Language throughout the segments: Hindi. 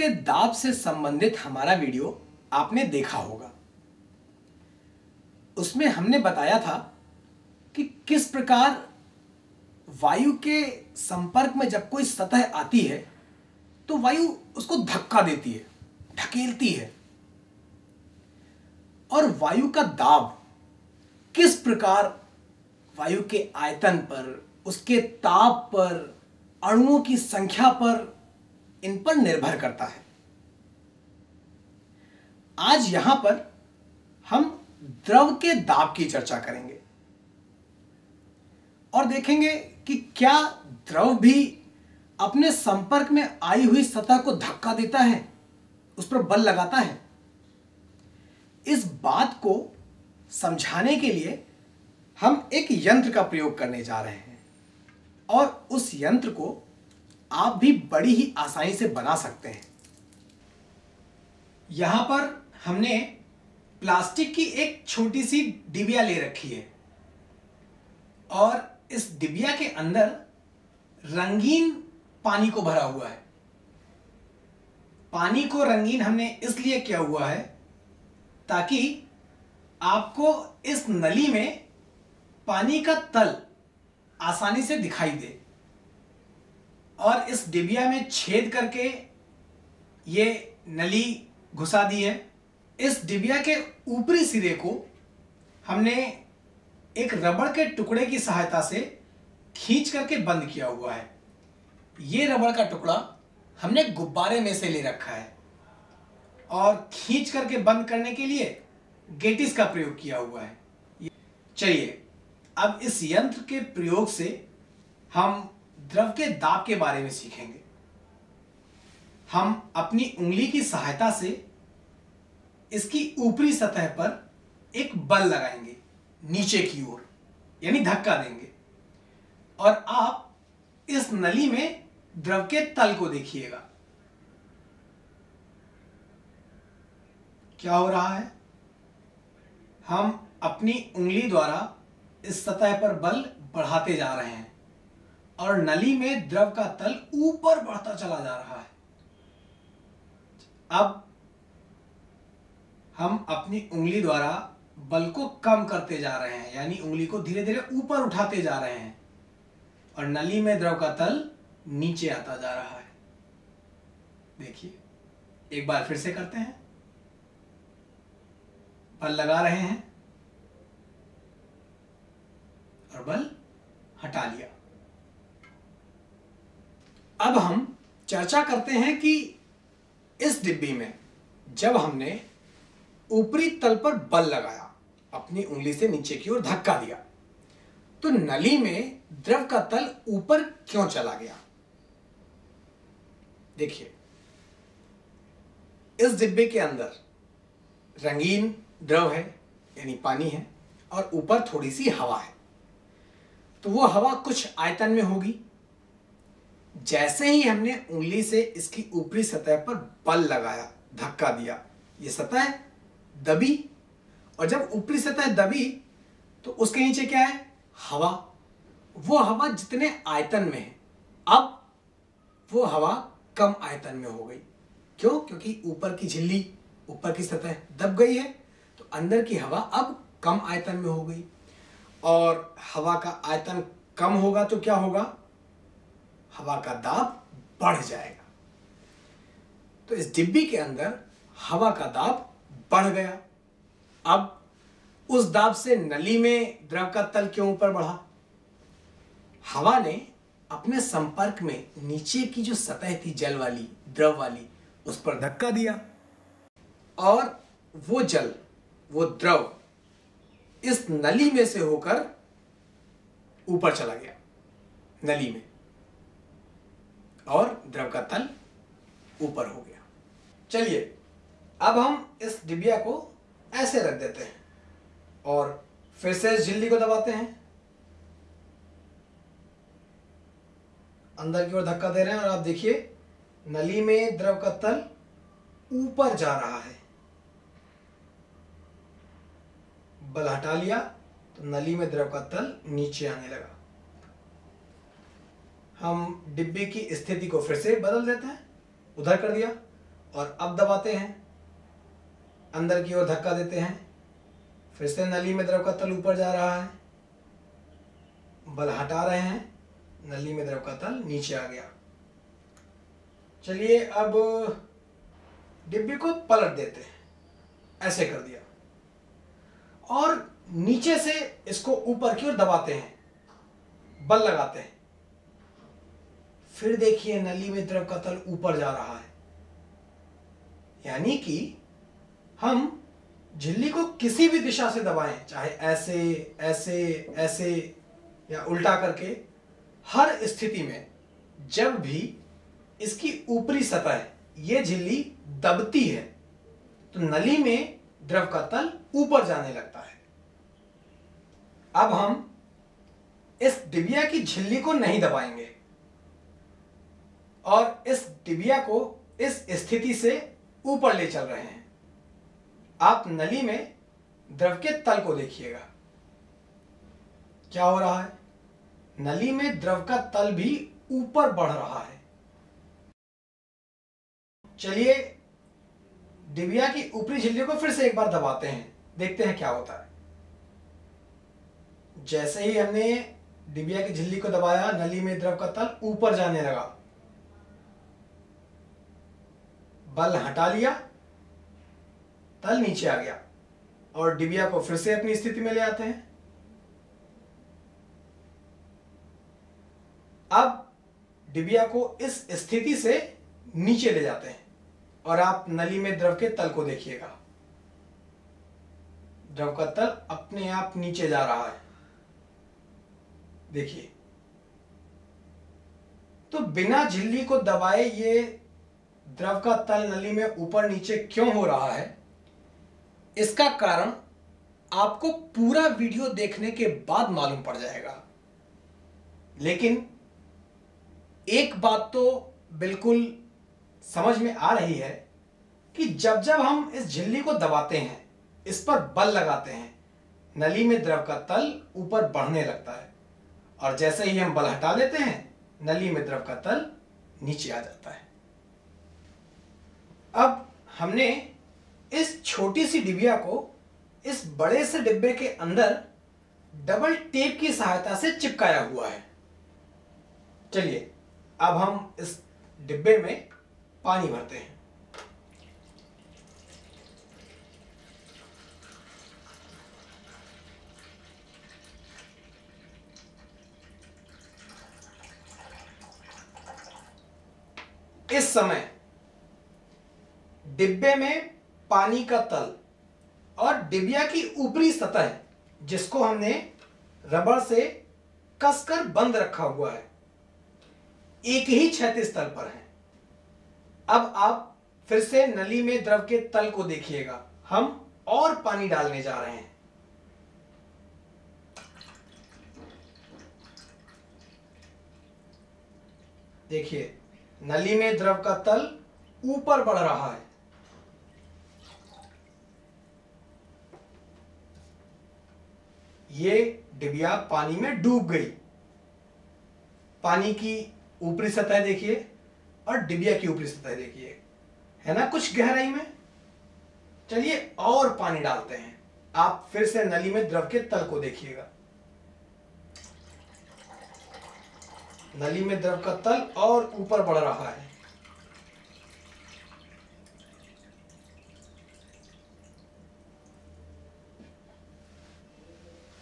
के दाब से संबंधित हमारा वीडियो आपने देखा होगा। उसमें हमने बताया था कि किस प्रकार वायु के संपर्क में जब कोई सतह आती है तो वायु उसको धक्का देती है, ढकेलती है, और वायु का दाब किस प्रकार वायु के आयतन पर, उसके ताप पर, अणुओं की संख्या पर, इन पर निर्भर करता है। आज यहां पर हम द्रव के दाब की चर्चा करेंगे और देखेंगे कि क्या द्रव भी अपने संपर्क में आई हुई सतह को धक्का देता है, उस पर बल लगाता है। इस बात को समझाने के लिए हम एक यंत्र का प्रयोग करने जा रहे हैं और उस यंत्र को आप भी बड़ी ही आसानी से बना सकते हैं। यहां पर हमने प्लास्टिक की एक छोटी सी डिबिया ले रखी है और इस डिबिया के अंदर रंगीन पानी को भरा हुआ है। पानी को रंगीन हमने इसलिए किया हुआ है ताकि आपको इस नली में पानी का तल आसानी से दिखाई दे, और इस डिबिया में छेद करके ये नली घुसा दी है। इस डिबिया के ऊपरी सिरे को हमने एक रबड़ के टुकड़े की सहायता से खींच करके बंद किया हुआ है। ये रबड़ का टुकड़ा हमने गुब्बारे में से ले रखा है और खींच करके बंद करने के लिए गेटिस का प्रयोग किया हुआ है। चलिए अब इस यंत्र के प्रयोग से हम द्रव के दाब के बारे में सीखेंगे। हम अपनी उंगली की सहायता से इसकी ऊपरी सतह पर एक बल लगाएंगे नीचे की ओर, यानी धक्का देंगे, और आप इस नली में द्रव के तल को देखिएगा। क्या हो रहा है? हम अपनी उंगली द्वारा इस सतह पर बल बढ़ाते जा रहे हैं और नली में द्रव का तल ऊपर बढ़ता चला जा रहा है। अब हम अपनी उंगली द्वारा बल को कम करते जा रहे हैं, यानी उंगली को धीरे धीरे ऊपर उठाते जा रहे हैं और नली में द्रव का तल नीचे आता जा रहा है। देखिए, एक बार फिर से करते हैं। बल लगा रहे हैं और बल हटा लिया। अब हम चर्चा करते हैं कि इस डिब्बी में जब हमने ऊपरी तल पर बल लगाया, अपनी उंगली से नीचे की ओर धक्का दिया, तो नली में द्रव का तल ऊपर क्यों चला गया? देखिए, इस डिब्बे के अंदर रंगीन द्रव है, यानी पानी है, और ऊपर थोड़ी सी हवा है। तो वो हवा कुछ आयतन में होगी। जैसे ही हमने उंगली से इसकी ऊपरी सतह पर बल लगाया, धक्का दिया, ये सतह दबी, और जब ऊपरी सतह दबी तो उसके नीचे क्या है? हवा। वो हवा जितने आयतन में है, अब वो हवा कम आयतन में हो गई। क्यों? क्योंकि ऊपर की झिल्ली, ऊपर की सतह दब गई है, तो अंदर की हवा अब कम आयतन में हो गई। और हवा का आयतन कम होगा तो क्या होगा? हवा का दाब बढ़ जाएगा। तो इस डिब्बी के अंदर हवा का दाब बढ़ गया। अब उस दाब से नली में द्रव का तल क्यों ऊपर बढ़ा? हवा ने अपने संपर्क में नीचे की जो सतह थी जल वाली, द्रव वाली, उस पर धक्का दिया और वो जल, वो द्रव इस नली में से होकर ऊपर चला गया नली में, और द्रव का तल ऊपर हो गया। चलिए अब हम इस डिबिया को ऐसे रख देते हैं और फिर से इस झिल्ली को दबाते हैं, अंदर की ओर धक्का दे रहे हैं, और आप देखिए नली में द्रव का तल ऊपर जा रहा है। बल हटा लिया तो नली में द्रव का तल नीचे आने लगा। हम डिब्बे की स्थिति को फिर से बदल देते हैं, उधर कर दिया, और अब दबाते हैं, अंदर की ओर धक्का देते हैं, फिर से नली में द्रव का तल ऊपर जा रहा है, बल हटा रहे हैं, नली में द्रव का तल नीचे आ गया। चलिए अब डिब्बे को पलट देते हैं, ऐसे कर दिया, और नीचे से इसको ऊपर की ओर दबाते हैं, बल लगाते हैं। फिर देखिए नली में द्रव का तल ऊपर जा रहा है, यानी कि हम झिल्ली को किसी भी दिशा से दबाएं, चाहे ऐसे ऐसे ऐसे या उल्टा करके, हर स्थिति में जब भी इसकी ऊपरी सतह ये झिल्ली दबती है तो नली में द्रव का तल ऊपर जाने लगता है। अब हम इस डिबिया की झिल्ली को नहीं दबाएंगे और इस डिबिया को इस स्थिति से ऊपर ले चल रहे हैं। आप नली में द्रव के तल को देखिएगा, क्या हो रहा है, नली में द्रव का तल भी ऊपर बढ़ रहा है। चलिए डिबिया की ऊपरी झिल्ली को फिर से एक बार दबाते हैं, देखते हैं क्या होता है। जैसे ही हमने डिबिया की झिल्ली को दबाया, नली में द्रव का तल ऊपर जाने लगा, बल हटा लिया, तल नीचे आ गया, और डिबिया को फिर से अपनी स्थिति में ले आते हैं। अब डिबिया को इस स्थिति से नीचे ले जाते हैं और आप नली में द्रव के तल को देखिएगा, द्रव का तल अपने आप नीचे जा रहा है, देखिए। तो बिना झिल्ली को दबाए ये द्रव का तल नली में ऊपर नीचे क्यों हो रहा है, इसका कारण आपको पूरा वीडियो देखने के बाद मालूम पड़ जाएगा। लेकिन एक बात तो बिल्कुल समझ में आ रही है कि जब जब हम इस झिल्ली को दबाते हैं, इस पर बल लगाते हैं, नली में द्रव का तल ऊपर बढ़ने लगता है, और जैसे ही हम बल हटा लेते हैं, नली में द्रव का तल नीचे आ जाता है। अब हमने इस छोटी सी डिबिया को इस बड़े से डिब्बे के अंदर डबल टेप की सहायता से चिपकाया हुआ है। चलिए अब हम इस डिब्बे में पानी भरते हैं। इस समय डिब्बे में पानी का तल और डिबिया की ऊपरी सतह, जिसको हमने रबड़ से कसकर बंद रखा हुआ है, एक ही क्षैतिज तल पर है। अब आप फिर से नली में द्रव के तल को देखिएगा, हम और पानी डालने जा रहे हैं। देखिए नली में द्रव का तल ऊपर बढ़ रहा है। ये डिबिया पानी में डूब गई। पानी की ऊपरी सतह देखिए और डिबिया की ऊपरी सतह देखिए, है ना कुछ गहराई में। चलिए और पानी डालते हैं। आप फिर से नली में द्रव के तल को देखिएगा, नली में द्रव का तल और ऊपर बढ़ रहा है।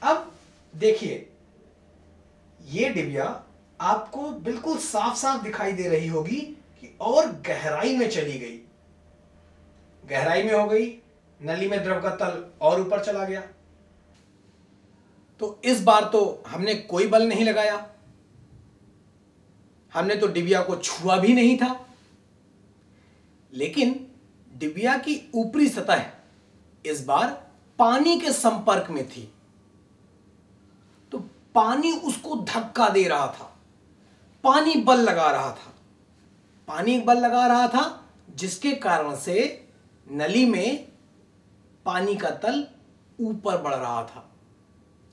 अब देखिए ये डिबिया आपको बिल्कुल साफ साफ दिखाई दे रही होगी कि और गहराई में चली गई, गहराई में हो गई, नली में द्रव का तल और ऊपर चला गया। तो इस बार तो हमने कोई बल नहीं लगाया, हमने तो डिबिया को छुआ भी नहीं था, लेकिन डिबिया की ऊपरी सतह इस बार पानी के संपर्क में थी, तो पानी उसको धक्का दे रहा था, पानी बल लगा रहा था, पानी बल लगा रहा था, जिसके कारण से नली में पानी का तल ऊपर बढ़ रहा था,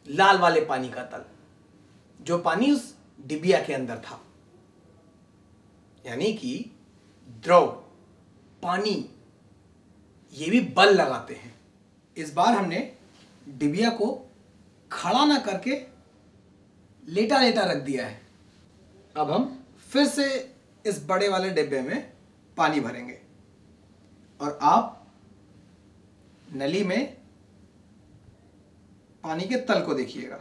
लाल वाले पानी का तल, जो पानी उस डिबिया के अंदर था। यानी कि द्रव पानी, ये भी बल लगाते हैं। इस बार हमने डिबिया को खड़ा ना करके लेटा लेटा रख दिया है। अब हम फिर से इस बड़े वाले डिब्बे में पानी भरेंगे और आप नली में पानी के तल को देखिएगा।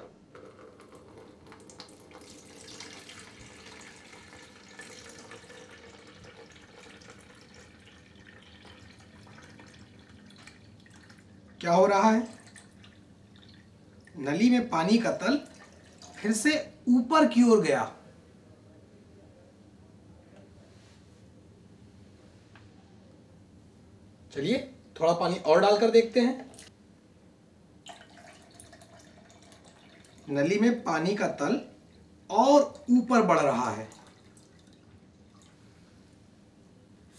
क्या हो रहा है? नली में पानी का तल फिर से ऊपर की ओर गया। चलिए थोड़ा पानी और डालकर देखते हैं। नली में पानी का तल और ऊपर बढ़ रहा है।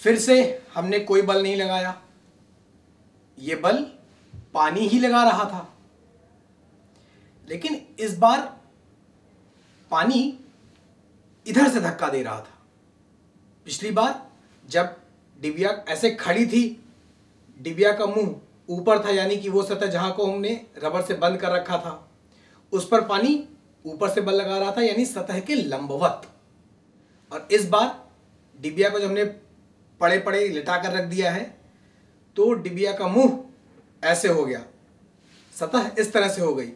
फिर से हमने कोई बल नहीं लगाया, ये बल पानी ही लगा रहा था। लेकिन इस बार पानी इधर से धक्का दे रहा था। पिछली बार जब डिबिया ऐसे खड़ी थी, डिबिया का मुंह ऊपर था, यानी कि वो सतह जहां को हमने रबर से बंद कर रखा था, उस पर पानी ऊपर से बल लगा रहा था, यानी सतह के लंबवत। और इस बार डिबिया को जब हमने पड़े पड़े लिटा कर रख दिया है, तो डिबिया का मुंह ऐसे हो गया, सतह इस तरह से हो गई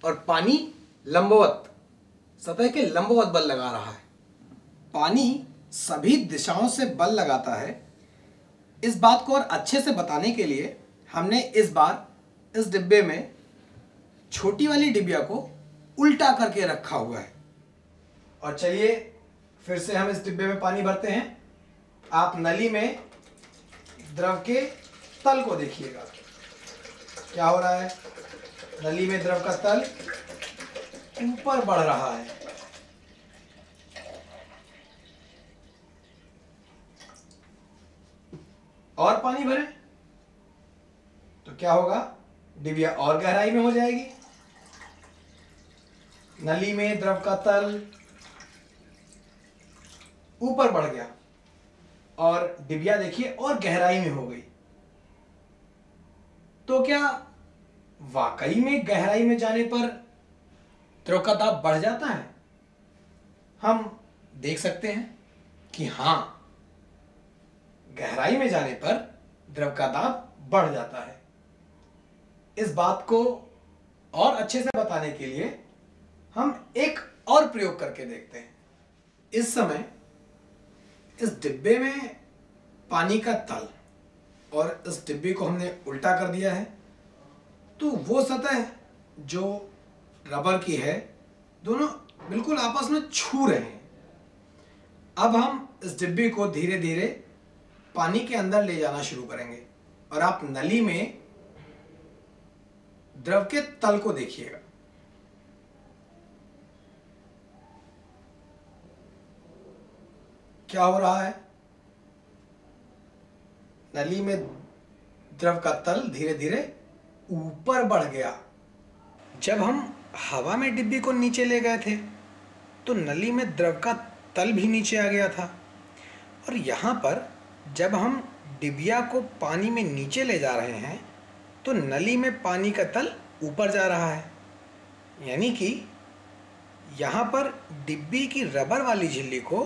और पानी लंबवत, सतह के लंबवत बल लगा रहा है। पानी सभी दिशाओं से बल लगाता है। इस बात को और अच्छे से बताने के लिए हमने इस बार इस डिब्बे में छोटी वाली डिबिया को उल्टा करके रखा हुआ है। और चलिए फिर से हम इस डिब्बे में पानी भरते हैं। आप नली में द्रव के तल को देखिएगा। क्या हो रहा है? नली में द्रव का तल ऊपर बढ़ रहा है। और पानी भरें तो क्या होगा? डिबिया और गहराई में हो जाएगी। नली में द्रव का तल ऊपर बढ़ गया और डिबिया देखिए और गहराई में हो गई। तो क्या वाकई में गहराई में जाने पर द्रव का दाब बढ़ जाता है? हम देख सकते हैं कि हां, गहराई में जाने पर द्रव का दाब बढ़ जाता है। इस बात को और अच्छे से बताने के लिए हम एक और प्रयोग करके देखते हैं। इस समय इस डिब्बे में पानी का तल और इस डिब्बे को हमने उल्टा कर दिया है, तो वो सतह जो रबर की है, दोनों बिल्कुल आपस में छू रहे हैं। अब हम इस डिब्बे को धीरे धीरे पानी के अंदर ले जाना शुरू करेंगे और आप नली में द्रव के तल को देखिएगा। क्या हो रहा है? नली में द्रव का तल धीरे धीरे ऊपर बढ़ गया। जब हम हवा में डिब्बी को नीचे ले गए थे, तो नली में द्रव का तल भी नीचे आ गया था। और यहाँ पर जब हम डिबिया को पानी में नीचे ले जा रहे हैं, तो नली में पानी का तल ऊपर जा रहा है। यानी कि यहाँ पर डिब्बी की रबर वाली झिल्ली को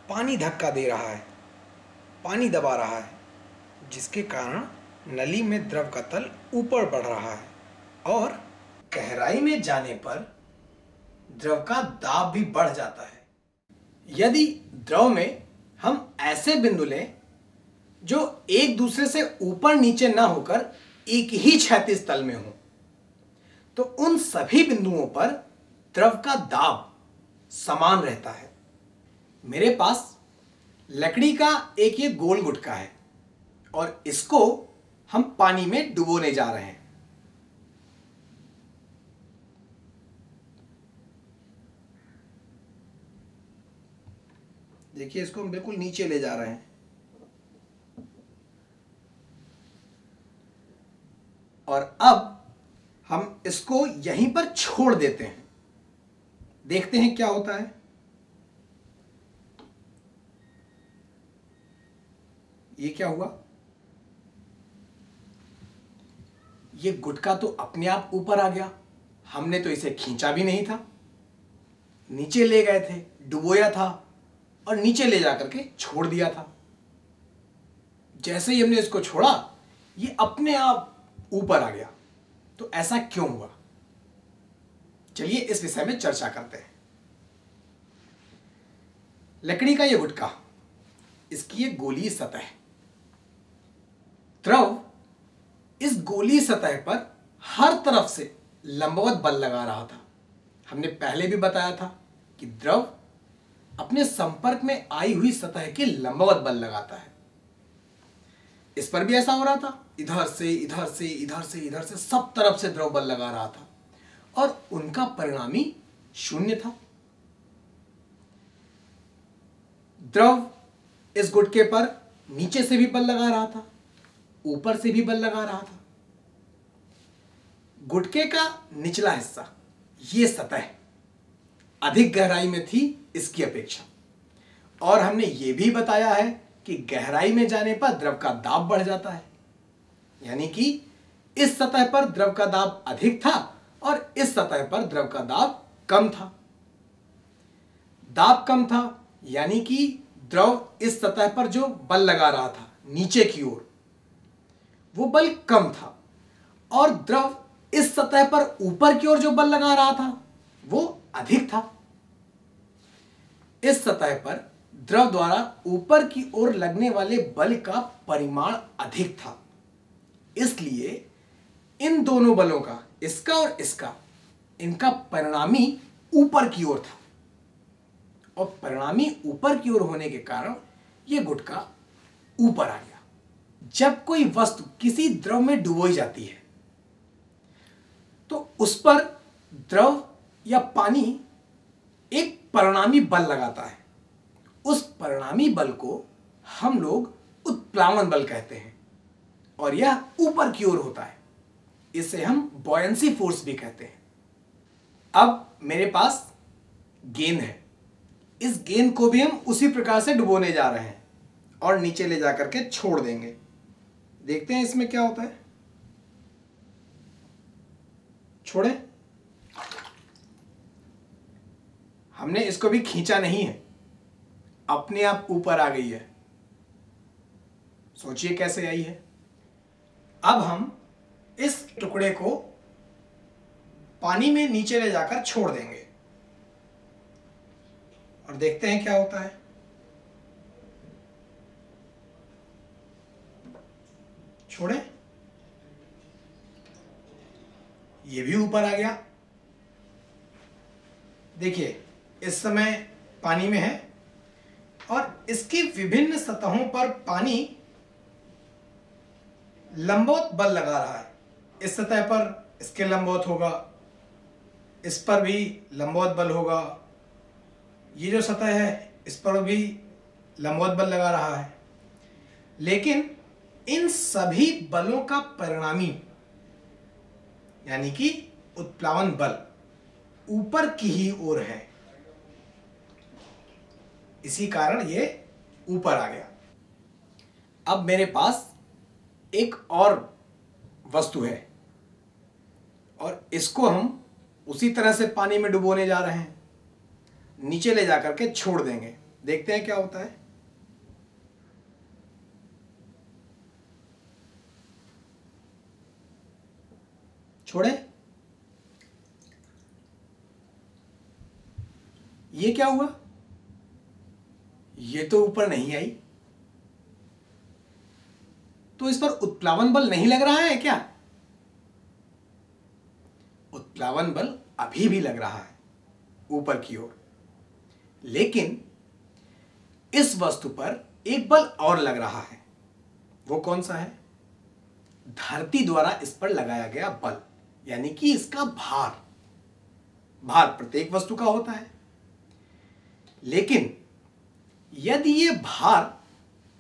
पानी धक्का दे रहा है, पानी दबा रहा है, जिसके कारण नली में द्रव का तल ऊपर बढ़ रहा है। और गहराई में जाने पर द्रव का दाब भी बढ़ जाता है। यदि द्रव में हम ऐसे बिंदु लें जो एक दूसरे से ऊपर नीचे ना होकर एक ही क्षैतिज तल में हो, तो उन सभी बिंदुओं पर द्रव का दाब समान रहता है। मेरे पास लकड़ी का एक ये गोल गुटका है और इसको हम पानी में डुबोने जा रहे हैं। देखिए, इसको हम बिल्कुल नीचे ले जा रहे हैं और अब हम इसको यहीं पर छोड़ देते हैं। देखते हैं क्या होता है। ये क्या हुआ? ये गुटका तो अपने आप ऊपर आ गया, हमने तो इसे खींचा भी नहीं था। नीचे ले गए थे, डुबोया था और नीचे ले जाकर के छोड़ दिया था। जैसे ही हमने इसको छोड़ा ये अपने आप ऊपर आ गया। तो ऐसा क्यों हुआ? चलिए इस विषय में चर्चा करते हैं। लकड़ी का ये गुटका, इसकी ये गोली सतह, द्रव इस गोली सतह पर हर तरफ से लंबवत बल लगा रहा था। हमने पहले भी बताया था कि द्रव अपने संपर्क में आई हुई सतह के लंबवत बल लगाता है। इस पर भी ऐसा हो रहा था, इधर से इधर से इधर से इधर से सब तरफ से द्रव बल लगा रहा था और उनका परिणामी शून्य था। द्रव इस गुटके पर नीचे से भी बल लगा रहा था, ऊपर से भी बल लगा रहा था। गुटके का निचला हिस्सा, ये सतह अधिक गहराई में थी इसकी अपेक्षा, और हमने ये भी बताया है कि गहराई में जाने पर द्रव का दाब बढ़ जाता है। यानी कि इस सतह पर द्रव का दाब अधिक था और इस सतह पर द्रव का दाब कम था। दाब कम था यानी कि द्रव इस सतह पर जो बल लगा रहा था नीचे की ओर, वो बल कम था, और द्रव इस सतह पर ऊपर की ओर जो बल लगा रहा था वो अधिक था। इस सतह पर द्रव द्वारा ऊपर की ओर लगने वाले बल का परिमाण अधिक था, इसलिए इन दोनों बलों का, इसका और इसका, इनका परिणामी ऊपर की ओर था, और परिणामी ऊपर की ओर होने के कारण यह गुटका ऊपर आ गया। जब कोई वस्तु किसी द्रव में डुबोई जाती है तो उस पर द्रव या पानी एक परिणामी बल लगाता है। उस परिणामी बल को हम लोग उत्प्लावन बल कहते हैं, और यह ऊपर की ओर होता है। इसे हम बॉयंसी फोर्स भी कहते हैं। अब मेरे पास गेंद है, इस गेंद को भी हम उसी प्रकार से डुबोने जा रहे हैं और नीचे ले जाकर के छोड़ देंगे। देखते हैं इसमें क्या होता है। छोड़े, हमने इसको भी खींचा नहीं है, अपने आप ऊपर आ गई है। सोचिए कैसे आई है। अब हम इस टुकड़े को पानी में नीचे ले जाकर छोड़ देंगे और देखते हैं क्या होता है। छोड़े, ये भी ऊपर आ गया। देखिए इस समय पानी में है और इसकी विभिन्न सतहों पर पानी लंबवत बल लगा रहा है। इस सतह पर इसके लंबवत होगा, इस पर भी लंबवत बल होगा, ये जो सतह है इस पर भी लंबवत बल लगा रहा है। लेकिन इन सभी बलों का परिणामी यानी कि उत्प्लावन बल ऊपर की ही ओर है, इसी कारण ये ऊपर आ गया। अब मेरे पास एक और वस्तु है और इसको हम उसी तरह से पानी में डुबोने जा रहे हैं, नीचे ले जाकर के छोड़ देंगे। देखते हैं क्या होता है। छोड़े, ये क्या हुआ? ये तो ऊपर नहीं आई, तो इस पर उत्प्लावन बल नहीं लग रहा है क्या? उत्प्लावन बल अभी भी लग रहा है ऊपर की ओर, लेकिन इस वस्तु पर एक बल और लग रहा है। वो कौन सा है? धरती द्वारा इस पर लगाया गया बल, यानी कि इसका भार। भार प्रत्येक वस्तु का होता है, लेकिन यदि ये भार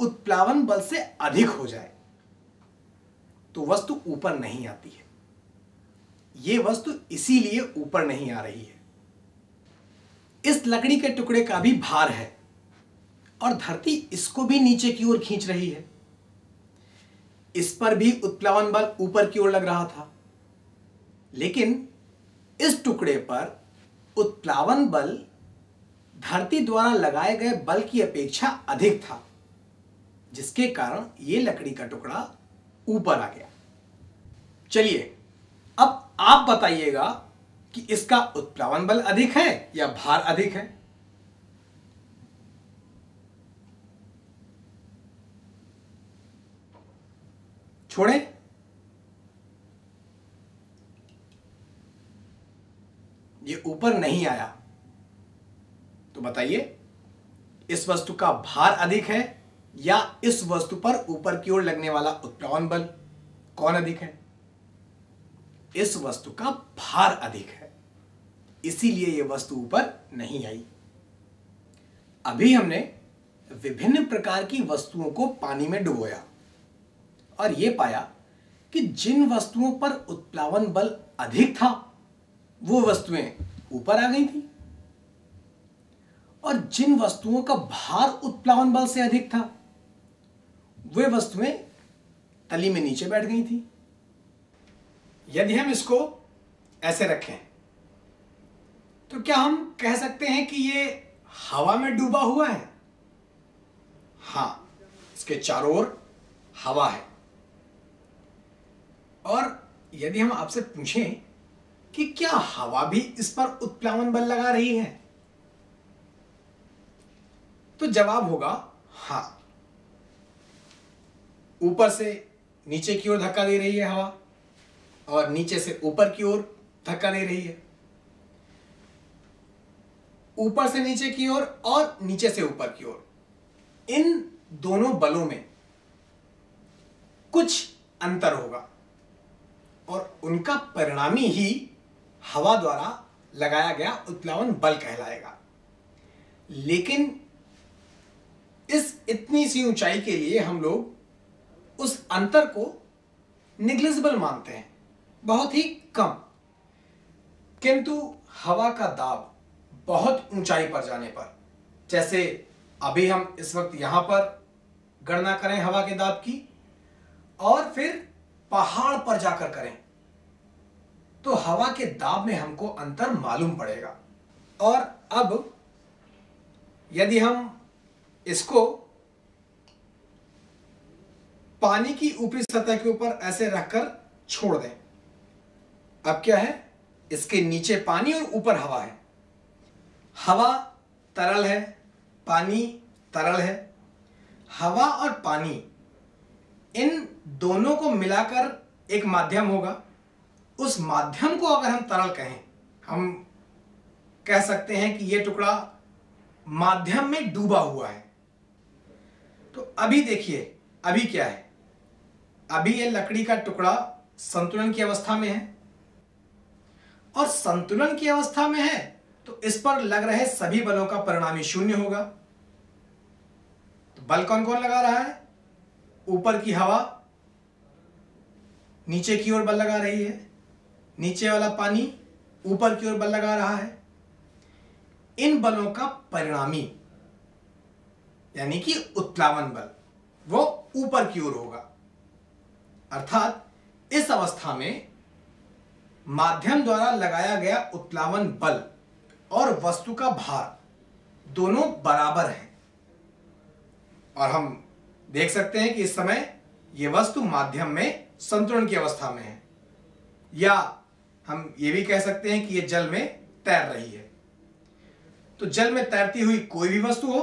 उत्प्लावन बल से अधिक हो जाए तो वस्तु ऊपर नहीं आती है। ये वस्तु इसीलिए ऊपर नहीं आ रही है। इस लकड़ी के टुकड़े का भी भार है और धरती इसको भी नीचे की ओर खींच रही है, इस पर भी उत्प्लावन बल ऊपर की ओर लग रहा था, लेकिन इस टुकड़े पर उत्प्लावन बल धरती द्वारा लगाए गए बल की अपेक्षा अधिक था, जिसके कारण यह लकड़ी का टुकड़ा ऊपर आ गया। चलिए अब आप बताइएगा कि इसका उत्प्लावन बल अधिक है या भार अधिक है। छोड़ें। ये ऊपर नहीं आया, तो बताइए इस वस्तु का भार अधिक है या इस वस्तु पर ऊपर की ओर लगने वाला उत्प्लावन बल कौन अधिक है? इस वस्तु का भार अधिक है, इसीलिए यह वस्तु ऊपर नहीं आई। अभी हमने विभिन्न प्रकार की वस्तुओं को पानी में डुबोया और यह पाया कि जिन वस्तुओं पर उत्प्लावन बल अधिक था वो वस्तुएं ऊपर आ गई थी, और जिन वस्तुओं का भार उत्प्लावन बल से अधिक था वे वस्तुएं तली में नीचे बैठ गई थी। यदि हम इसको ऐसे रखें तो क्या हम कह सकते हैं कि ये हवा में डूबा हुआ है? हां, इसके चारों ओर हवा है। और यदि हम आपसे पूछें कि क्या हवा भी इस पर उत्प्लावन बल लगा रही है, तो जवाब होगा हां। ऊपर से नीचे की ओर धक्का दे रही है हवा, और नीचे से ऊपर की ओर धक्का दे रही है। ऊपर से नीचे की ओर और नीचे से ऊपर की ओर, इन दोनों बलों में कुछ अंतर होगा और उनका परिणामी ही हवा द्वारा लगाया गया उत्प्लावन बल कहलाएगा। लेकिन इस इतनी सी ऊंचाई के लिए हम लोग उस अंतर को निग्लिजिबल मानते हैं, बहुत ही कम। किंतु हवा का दाब बहुत ऊंचाई पर जाने पर, जैसे अभी हम इस वक्त यहां पर गणना करें हवा के दाब की और फिर पहाड़ पर जाकर करें, तो हवा के दाब में हमको अंतर मालूम पड़ेगा। और अब यदि हम इसको पानी की ऊपरी सतह के ऊपर ऐसे रखकर छोड़ दें, अब क्या है, इसके नीचे पानी और ऊपर हवा है। हवा तरल है, पानी तरल है। हवा और पानी इन दोनों को मिलाकर एक माध्यम होगा। उस माध्यम को अगर हम तरल कहें, हम कह सकते हैं कि यह टुकड़ा माध्यम में डूबा हुआ है। तो अभी देखिए, अभी क्या है, अभी यह लकड़ी का टुकड़ा संतुलन की अवस्था में है, और संतुलन की अवस्था में है तो इस पर लग रहे सभी बलों का परिणामी शून्य होगा। तो बल कौन कौन लगा रहा है? ऊपर की हवा नीचे की ओर बल लगा रही है, नीचे वाला पानी ऊपर की ओर बल लगा रहा है। इन बलों का परिणामी यानी कि उत्प्लावन बल वो ऊपर की ओर होगा। अर्थात इस अवस्था में माध्यम द्वारा लगाया गया उत्प्लावन बल और वस्तु का भार दोनों बराबर हैं, और हम देख सकते हैं कि इस समय यह वस्तु माध्यम में संतुलन की अवस्था में है, या हम यह भी कह सकते हैं कि यह जल में तैर रही है। तो जल में तैरती हुई कोई भी वस्तु हो,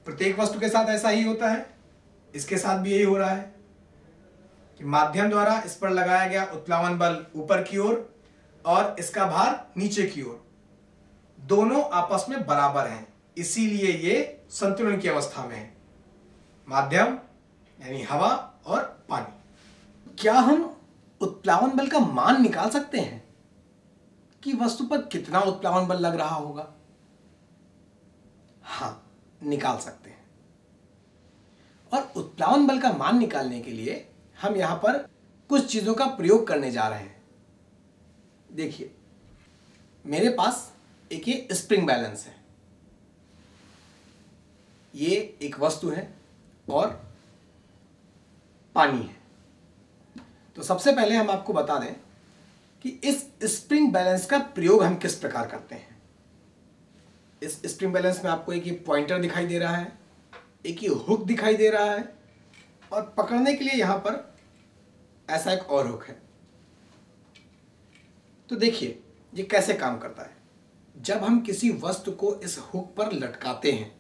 प्रत्येक वस्तु के साथ ऐसा ही होता है, इसके साथ भी यही हो रहा है कि माध्यम द्वारा इस पर लगाया गया उत्प्लावन बल ऊपर की ओर और इसका भार नीचे की ओर, दोनों आपस में बराबर हैं, इसीलिए ये संतुलन की अवस्था में है, माध्यम यानी हवा और पानी। क्या हम उत्प्लावन बल का मान निकाल सकते हैं कि वस्तु पर कितना उत्प्लावन बल लग रहा होगा? हां, निकाल सकते हैं। और उत्प्लावन बल का मान निकालने के लिए हम यहां पर कुछ चीजों का प्रयोग करने जा रहे हैं। देखिए, मेरे पास एक ये स्प्रिंग बैलेंस है, ये एक वस्तु है और पानी है। तो सबसे पहले हम आपको बता दें कि इस स्प्रिंग बैलेंस का प्रयोग हम किस प्रकार करते हैं। इस स्प्रिंग बैलेंस में आपको एक ये पॉइंटर दिखाई दे रहा है, एक ये हुक दिखाई दे रहा है, और पकड़ने के लिए यहां पर ऐसा एक और हुक है। तो देखिए ये कैसे काम करता है। जब हम किसी वस्तु को इस हुक पर लटकाते हैं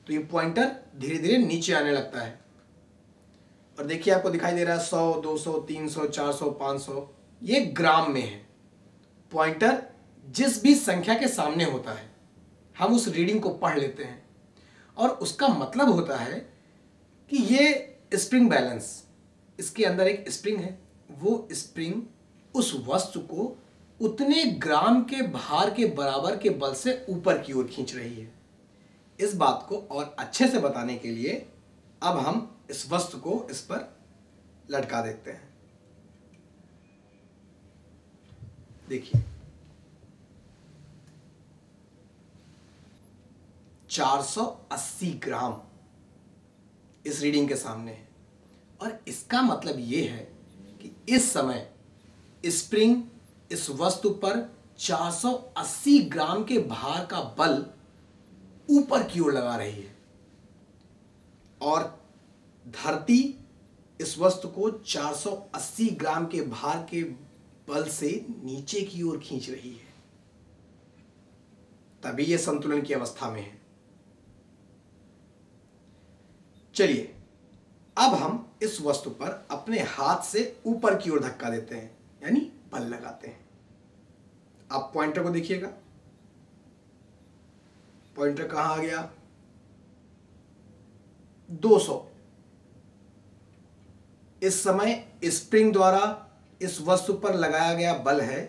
तो ये पॉइंटर धीरे धीरे नीचे आने लगता है, और देखिए आपको दिखाई दे रहा है 100, 200, 300, 400, 500, ये ग्राम में है। पॉइंटर जिस भी संख्या के सामने होता है हम उस रीडिंग को पढ़ लेते हैं, और उसका मतलब होता है कि ये स्प्रिंग बैलेंस, इसके अंदर एक स्प्रिंग है, वो स्प्रिंग उस वस्तु को उतने ग्राम के भार के बराबर के बल से ऊपर की ओर खींच रही है। इस बात को और अच्छे से बताने के लिए अब हम इस वस्तु को इस पर लटका देते हैं। देखिए 480 ग्राम इस रीडिंग के सामने है, और इसका मतलब यह है कि इस समय स्प्रिंग इस वस्तु पर 480 ग्राम के भार का बल ऊपर की ओर लगा रही है, और धरती इस वस्तु को 480 ग्राम के भार के बल से नीचे की ओर खींच रही है। तभी यह संतुलन की अवस्था में है। चलिए अब हम इस वस्तु पर अपने हाथ से ऊपर की ओर धक्का देते हैं, यानी बल लगाते हैं। आप पॉइंटर को देखिएगा, पॉइंटर कहां आ गया, 200। इस समय स्प्रिंग द्वारा इस वस्तु पर लगाया गया बल है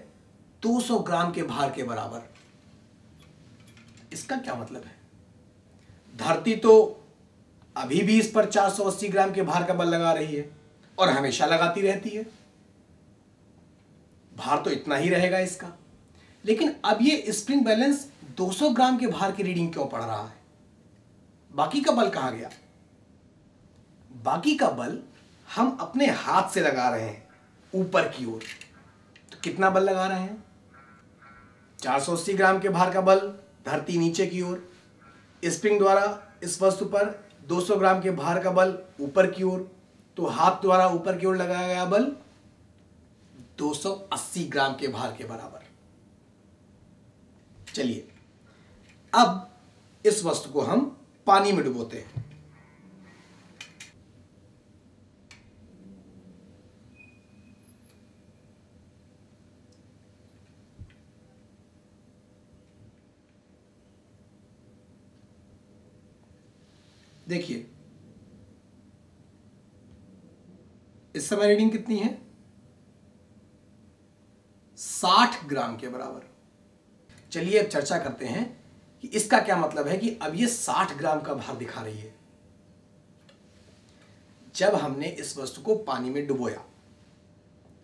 200 ग्राम के भार के बराबर। इसका क्या मतलब है? धरती तो अभी भी इस पर 480 ग्राम के भार का बल लगा रही है, और हमेशा लगाती रहती है। भार तो इतना ही रहेगा इसका, लेकिन अब ये स्प्रिंग बैलेंस 200 ग्राम के भार की रीडिंग क्यों पढ़ रहा है? बाकी का बल कहां गया? बाकी का बल हम अपने हाथ से लगा रहे हैं ऊपर की ओर। तो कितना बल लगा रहे हैं? 480 ग्राम के भार का बल धरती नीचे की ओर, स्प्रिंग द्वारा इस वस्तु पर 200 ग्राम के भार का बल ऊपर की ओर, तो हाथ द्वारा ऊपर की ओर लगाया गया बल 280 ग्राम के भार के बराबर। चलिए अब इस वस्तु को हम पानी में डुबोते हैं। देखिए इस समय रीडिंग कितनी है? 60 ग्राम के बराबर। चलिए अब चर्चा करते हैं कि इसका क्या मतलब है कि अब ये 60 ग्राम का भार दिखा रही है। जब हमने इस वस्तु को पानी में डुबोया,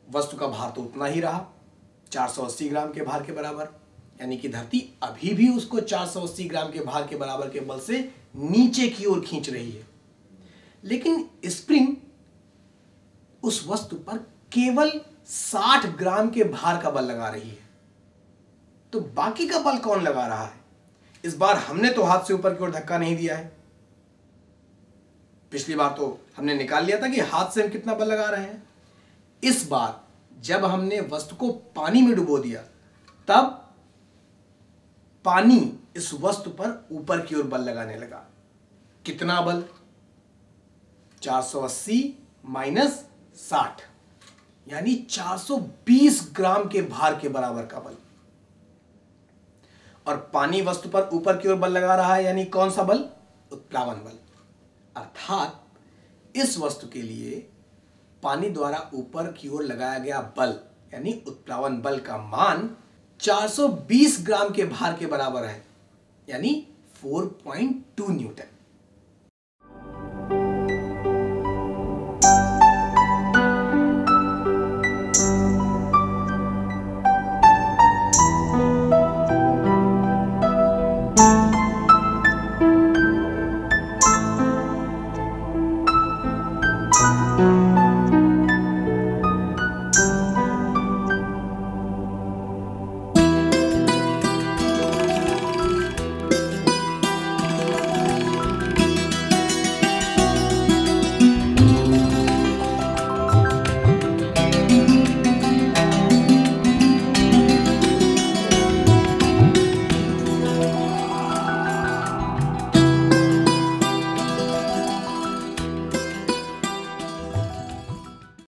वस्तु का भार तो उतना ही रहा, 480 ग्राम के भार के बराबर, यानी कि धरती अभी भी उसको 480 ग्राम के भार के बराबर के बल से नीचे की ओर खींच रही है। लेकिन स्प्रिंग उस वस्तु पर केवल 60 ग्राम के भार का बल लगा रही है। तो बाकी का बल कौन लगा रहा है? इस बार हमने तो हाथ से ऊपर की ओर धक्का नहीं दिया है। पिछली बार तो हमने निकाल लिया था कि हाथ से हम कितना बल लगा रहे हैं। इस बार जब हमने वस्तु को पानी में डुबो दिया, तब पानी इस वस्तु पर ऊपर की ओर बल लगाने लगा। कितना बल? 480 माइनस 60, यानी 420 ग्राम के भार के बराबर का बल। और पानी वस्तु पर ऊपर की ओर बल लगा रहा है, यानी कौन सा बल? उत्प्लावन बल। अर्थात इस वस्तु के लिए पानी द्वारा ऊपर की ओर लगाया गया बल, यानी उत्प्लावन बल का मान 420 ग्राम के भार के बराबर है, यानी 4.2 न्यूटन।